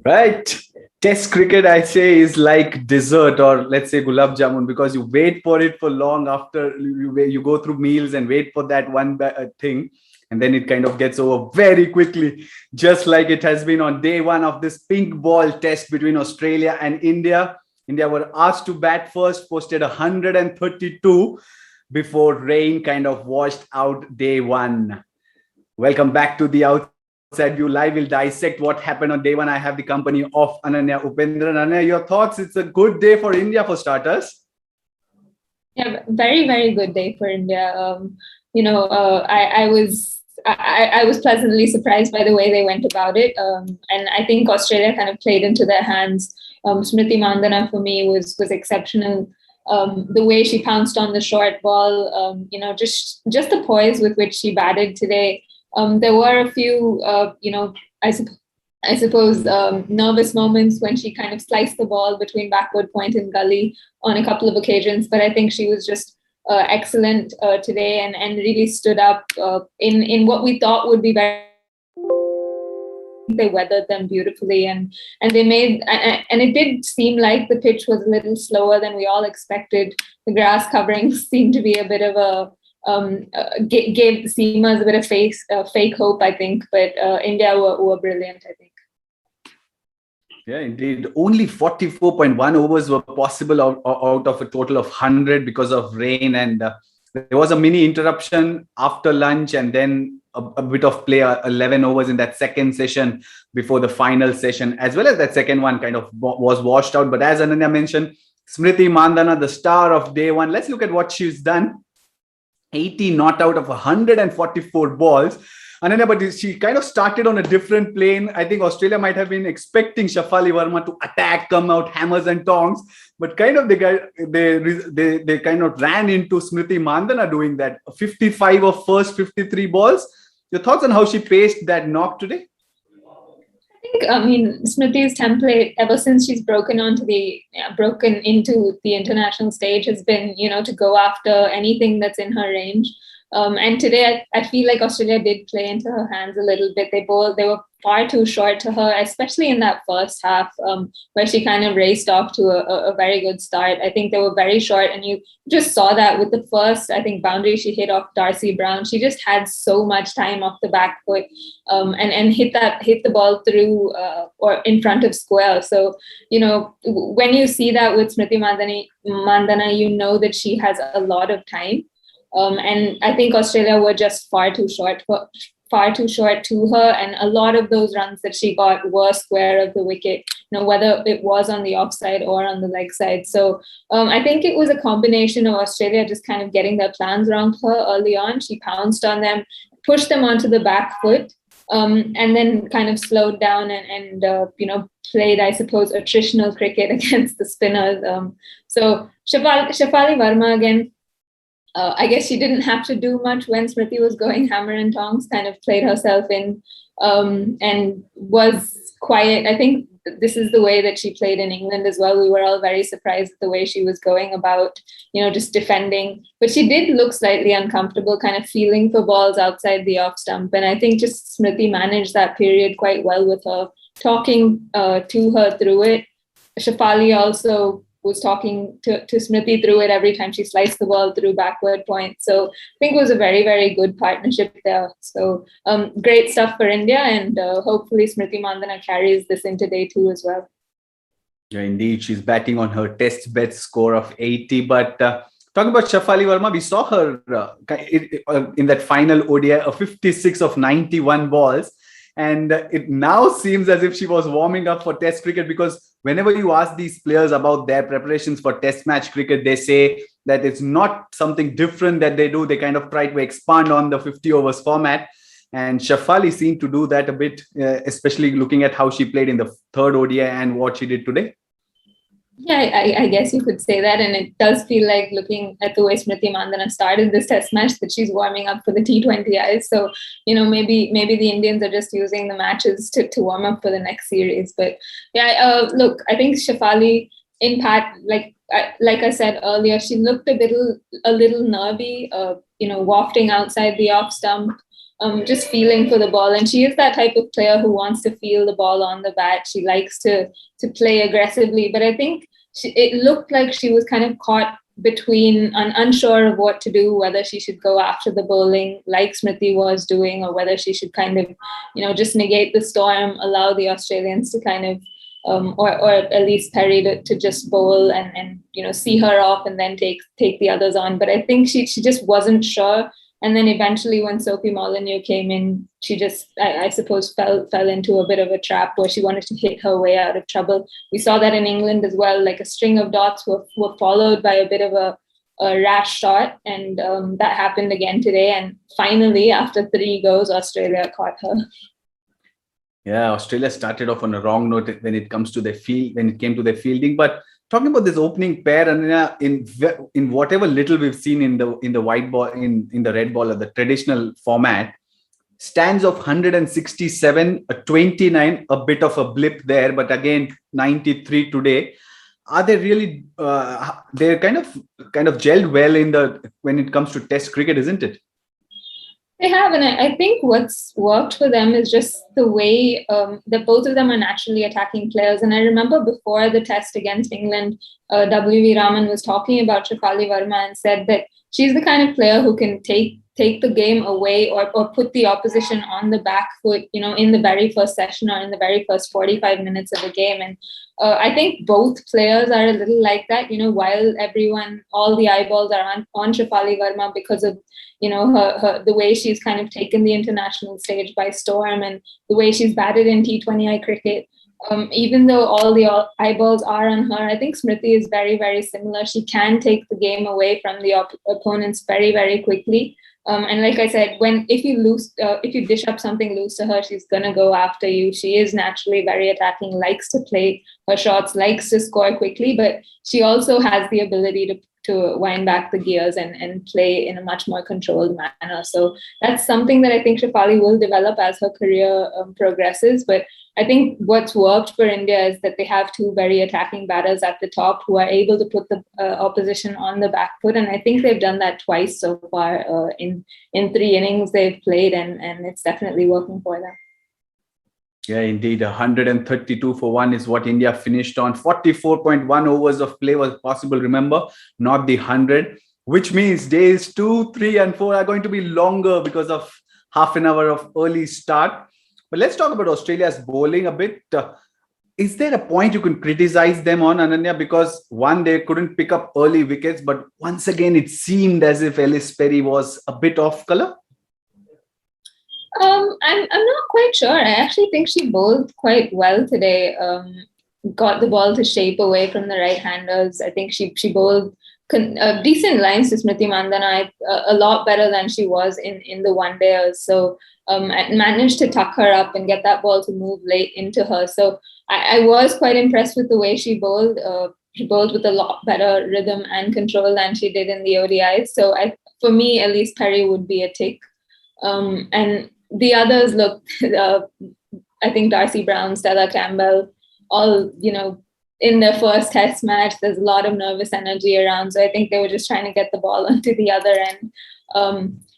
Right. Test cricket, I say, is like dessert or let's say gulab jamun because you wait for it for long after you go through meals and wait for that thing. And then it kind of gets over very quickly, just like it has been on day one of this pink ball test between Australia and India. India were asked to bat first, posted 132 before rain kind of washed out day one. Welcome back to the Outside View Live. We'll dissect what happened on day one. I have the company of Ananya Upendran. Ananya, your thoughts? It's a good day for India for starters. Yeah, very, very good day for India. I was pleasantly surprised by the way they went about it, and I think Australia kind of played into their hands. Smriti Mandhana for me was exceptional. The way she pounced on the short ball, just the poise with which she batted today. There were a few, I suppose. Nervous moments when she kind of sliced the ball between backward point and gully on a couple of occasions, but I think she was just excellent today and really stood up in what we thought would be very. They weathered them beautifully and they made and it did seem like the pitch was a little slower than we all expected. The grass coverings seemed to be a bit of a gave the seamers a bit of fake hope, I think, but India were brilliant, I think. Yeah, indeed. Only 44.1 overs were possible out of a total of 100 because of rain. And there was a mini interruption after lunch and then a bit of play, 11 overs in that second session before the final session, as well as that second one kind of was washed out. But as Ananya mentioned, Smriti Mandhana, the star of day one, let's look at what she's done. 80 not out of 144 balls. Ananya, but she kind of started on a different plane. I think Australia might have been expecting Shafali Verma to attack, come out hammers and tongs, but kind of they kind of ran into Smriti Mandhana doing that. 55 of first 53 balls. Your thoughts on how she paced that knock today? I mean, Smriti's template ever since she's broken into the international stage has been, to go after anything that's in her range. And today, I feel like Australia did play into her hands a little bit. They were far too short to her, especially in that first half, where she kind of raced off to a very good start. I think they were very short, and you just saw that with the first, I think, boundary she hit off Darcy Brown. She just had so much time off the back foot, and hit the ball through or in front of square. So when you see that with Smriti Mandhana, you know that she has a lot of time. And I think Australia were just far too short to her, and a lot of those runs that she got were square of the wicket, whether it was on the offside or on the leg side. So I think it was a combination of Australia just kind of getting their plans wrong for her early on. She pounced on them, pushed them onto the back foot, and then kind of slowed down and played, I suppose, attritional cricket against the spinners. So Shafali Verma again. I guess she didn't have to do much when Smriti was going hammer and tongs, kind of played herself in and was quiet. I think this is the way that she played in England as well. We were all very surprised at the way she was going about, just defending. But she did look slightly uncomfortable, kind of feeling for balls outside the off stump. And I think just Smriti managed that period quite well with her, talking to her through it. Shafali also was talking to Smriti through it every time she sliced the ball through backward point. So I think it was a very, very good partnership there. So great stuff for India, and hopefully Smriti Mandhana carries this into day two as well. Yeah, indeed. She's batting on her test bet score of 80. But talking about Shafali Verma, we saw her in that final ODI, a 56 of 91 balls. And it now seems as if she was warming up for test cricket, because whenever you ask these players about their preparations for test match cricket, they say that it's not something different that they do. They kind of try to expand on the 50 overs format. And Shafali seemed to do that a bit, especially looking at how she played in the third ODI and what she did today. Yeah, I guess you could say that. And it does feel like, looking at the way Smriti Mandhana started this test match, that she's warming up for the T20Is. So, maybe the Indians are just using the matches to warm up for the next series. But yeah, look, I think Shafali, in part, like I said earlier, she looked a little nervy, wafting outside the off stump. just feeling for the ball. And she is that type of player who wants to feel the ball on the bat. She likes to play aggressively. But I think it looked like she was kind of caught between unsure of what to do, whether she should go after the bowling like Smriti was doing, or whether she should kind of, just negate the storm, allow the Australians to kind of, or at least Perry to just bowl and see her off and then take the others on. But I think she just wasn't sure. And then eventually when Sophie Molyneux came in, she just, I suppose, fell into a bit of a trap where she wanted to hit her way out of trouble. We saw that in England as well, like a string of dots were followed by a bit of a rash shot. And that happened again today. And finally, after 3 goes, Australia caught her. Yeah, Australia started off on a wrong note when it came to their fielding. But talking about this opening pair, Ananya, in whatever little we've seen in the white ball, in the red ball, or the traditional format, stands of 167, a 29, a bit of a blip there, but again 93 today. Are they really? They're kind of gelled well when it comes to Test cricket, isn't it? They have, and I think what's worked for them is just the way that both of them are naturally attacking players. And I remember before the Test against England, W.V. Raman was talking about Shafali Verma and said that she's the kind of player who can take the game away or put the opposition on the back foot, in the very first session or in the very first 45 minutes of the game. And I think both players are a little like that, while all the eyeballs are on Shafali Verma because of, her the way she's kind of taken the international stage by storm and the way she's batted in T20I cricket. Even though all the eyeballs are on her, I think Smriti is very, very similar. She can take the game away from the opponents very, very quickly. And like I said, if you dish up something loose to her, she's gonna go after you. She is naturally very attacking, likes to play her shots, likes to score quickly, but she also has the ability to wind back the gears and play in a much more controlled manner. So that's something that I think Shafali will develop as her career progresses. But I think what's worked for India is that they have 2 very attacking batters at the top who are able to put the opposition on the back foot. And I think they've done that twice so far in 3 innings they've played, and it's definitely working for them. Yeah, indeed. 132 for 1 is what India finished on. 44.1 overs of play was possible, remember, not the 100, which means days 2, 3, and 4 are going to be longer because of half an hour of early start. But let's talk about Australia's bowling a bit. Is there a point you can criticize them on, Ananya? Because one, they couldn't pick up early wickets, but once again, it seemed as if Ellis Perry was a bit off color. I'm not quite sure. I actually think she bowled quite well today. Got the ball to shape away from the right-handers. I think she bowled decent lines to Smriti Mandhana, a lot better than she was in the one-dayers. So managed to tuck her up and get that ball to move late into her. So I was quite impressed with the way she bowled. She bowled with a lot better rhythm and control than she did in the ODIs. So for me, at least Perry would be a tick. And the others look, I think Darcy Brown, Stella Campbell, all, in their first Test match, there's a lot of nervous energy around. So I think they were just trying to get the ball onto the other end.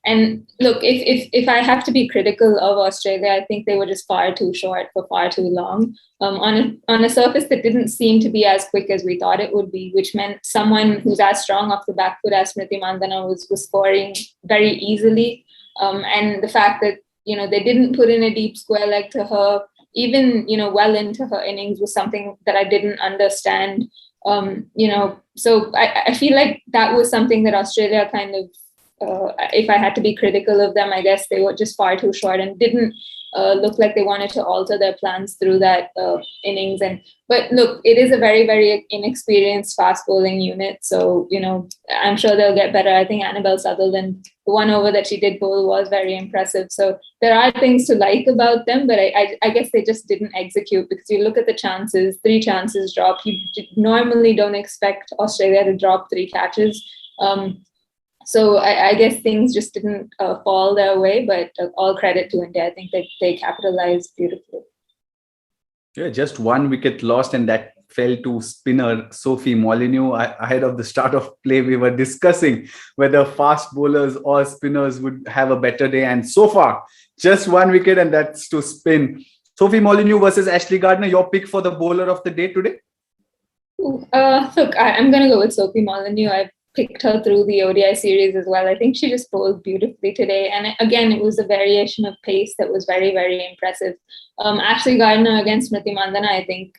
And look, if I have to be critical of Australia, I think they were just far too short for far too long. On a surface that didn't seem to be as quick as we thought it would be, which meant someone who's as strong off the back foot as Smriti Mandhana was scoring very easily. And the fact that, they didn't put in a deep square leg to her, even, well into her innings, was something that I didn't understand. So I feel like that was something that Australia kind of, if I had to be critical of them, I guess they were just far too short and didn't look like they wanted to alter their plans through that innings. But look, it is a very, very inexperienced fast bowling unit. So, I'm sure they'll get better. I think Annabelle Sutherland, the 1 over that she did bowl was very impressive. So there are things to like about them, but I guess they just didn't execute, because you look at the chances, 3 chances dropped. You normally don't expect Australia to drop 3 catches. So I guess things just didn't fall their way, but all credit to India. I think they capitalized beautifully. Yeah, just 1 wicket lost, and that fell to spinner Sophie Molyneux. Ahead of the start of play, we were discussing whether fast bowlers or spinners would have a better day. And so far, just one wicket, and that's to spin. Sophie Molyneux versus Ashley Gardner, your pick for the bowler of the day today? Look, I'm going to go with Sophie Molyneux. I picked her through the ODI series as well. I think she just bowled beautifully today. And again, it was a variation of pace that was very, very impressive. Ashley Gardner against Smriti Mandhana, I think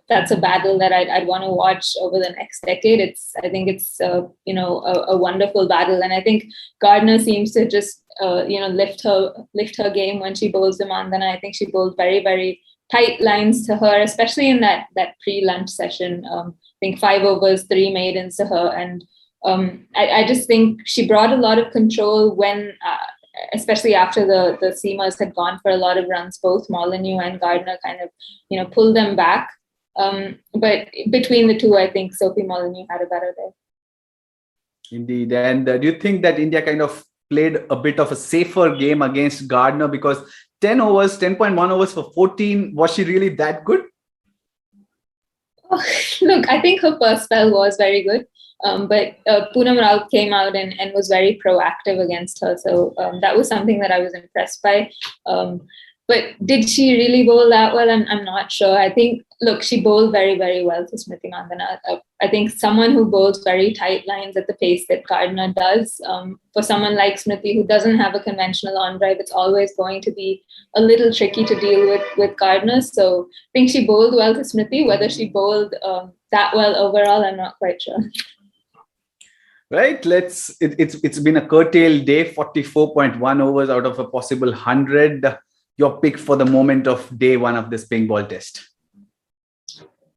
that's a battle that I'd want to watch over the next decade. I think it's a wonderful battle. And I think Gardner seems to just, lift her game when she bowls to Mandhana. I think she bowled very, very tight lines to her, especially in that pre-lunch session. I think 5 overs, 3 maidens to her. And I just think she brought a lot of control when, especially after the seamers had gone for a lot of runs, both Molyneux and Gardner kind of, pulled them back. But between the two, I think Sophie Molyneux had a better day. Indeed. And do you think that India kind of played a bit of a safer game against Gardner? Because 10.1 overs for 14, was she really that good? Look, I think her first spell was very good. But Poonam Raut came out and was very proactive against her. So that was something that I was impressed by. But did she really bowl that well? I'm not sure. I think, look, she bowled very, very well to Smriti Mandhana. I think someone who bowls very tight lines at the pace that Gardner does, for someone like Smriti who doesn't have a conventional on drive, it's always going to be a little tricky to deal with Gardner. So I think she bowled well to Smriti. Whether she bowled that well overall, I'm not quite sure. Right, it's been a curtailed day, 44.1 overs out of a possible 100. Your pick for the moment of day one of this pink ball test?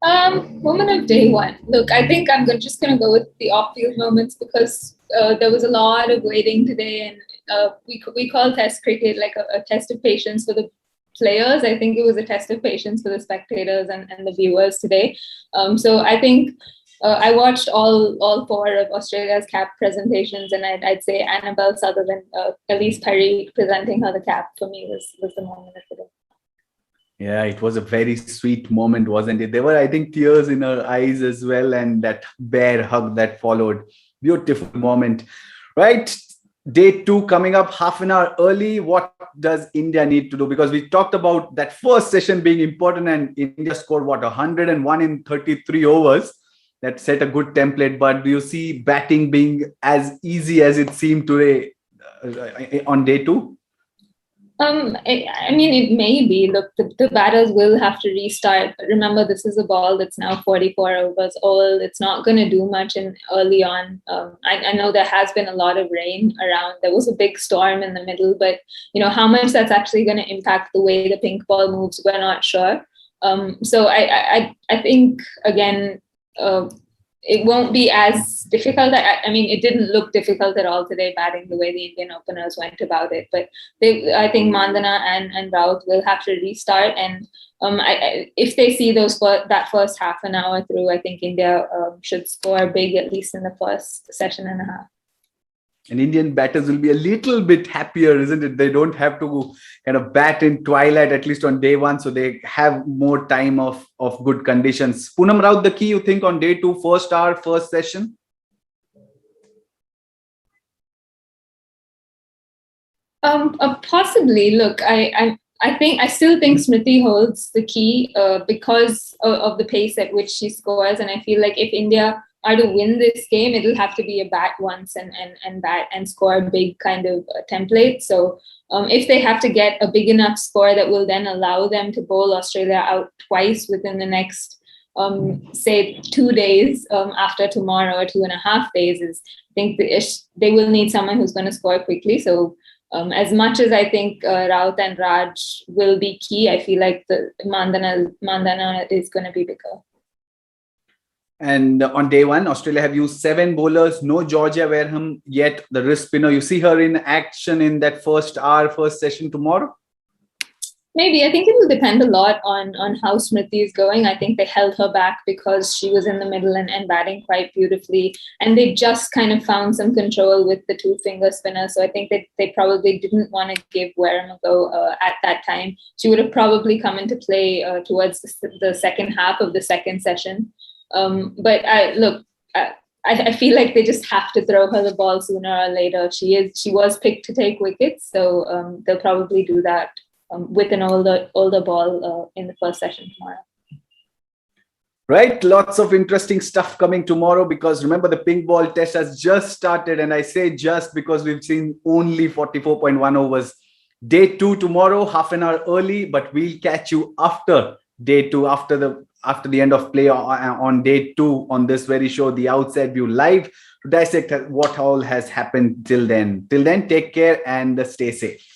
Moment of day one. Look, I think I'm just going to go with the off-field moments because there was a lot of waiting today, and we call test cricket like a test of patience for the players. I think it was a test of patience for the spectators and the viewers today. So I think I watched all 4 of Australia's cap presentations, and I'd say Annabelle Sutherland, Elise Perry presenting her the cap for me was the moment of the day. Yeah, it was a very sweet moment, wasn't it? There were, I think, tears in her eyes as well, and that bear hug that followed. Beautiful moment. Right, day 2 coming up half an hour early. What does India need to do? Because we talked about that first session being important, and India scored 101 in 33 overs. That set a good template, but do you see batting being as easy as it seemed today on day 2? I mean, it may be. Look, the batters will have to restart. Remember, this is a ball that's now 44 overs old. It's not going to do much early on. I know there has been a lot of rain around. There was a big storm in the middle, but how much that's actually going to impact the way the pink ball moves, we're not sure. So I think again. It won't be as difficult. I mean, it didn't look difficult at all today, batting the way the Indian openers went about it. But I think Mandhana and Raut will have to restart. And if they see that first half an hour through, I think India should score big, at least in the first session and a half. And Indian batters will be a little bit happier, isn't it? They don't have to kind of bat in twilight, at least on day 1. So they have more time of good conditions. Poonam Raut, the key, you think, on day 2, first hour, first session? Possibly. Look, I still think Smriti holds the key because of the pace at which she scores. And I feel like if India are to win this game, it'll have to be a bat once and bat and score a big kind of template. So if they have to get a big enough score that will then allow them to bowl Australia out twice within the next, say, 2 days after tomorrow, or 2.5 days, I think they will need someone who's going to score quickly. So as much as I think Raut and Raj will be key, I feel like the Mandhana is going to be bigger. And on day 1, Australia have used 7 bowlers. No Georgia Verma yet, the wrist spinner. You see her in action in that first hour, first session tomorrow? Maybe. I think it will depend a lot on how Smriti is going. I think they held her back because she was in the middle and batting quite beautifully. And they just kind of found some control with the two-finger spinner. So I think that they probably didn't want to give Verma a go at that time. She would have probably come into play towards the second half of the second session. But I feel like they just have to throw her the ball sooner or later. She was picked to take wickets, so they'll probably do that with an older ball in the first session tomorrow. Right, lots of interesting stuff coming tomorrow, because remember the pink ball test has just started, and I say just because we've seen only 44.1 overs. Day 2 tomorrow, half an hour early, but we'll catch you after day 2, after the end of play on day 2 on this very show, the Outside View Live, to dissect what all has happened till then. Till then, take care and stay safe.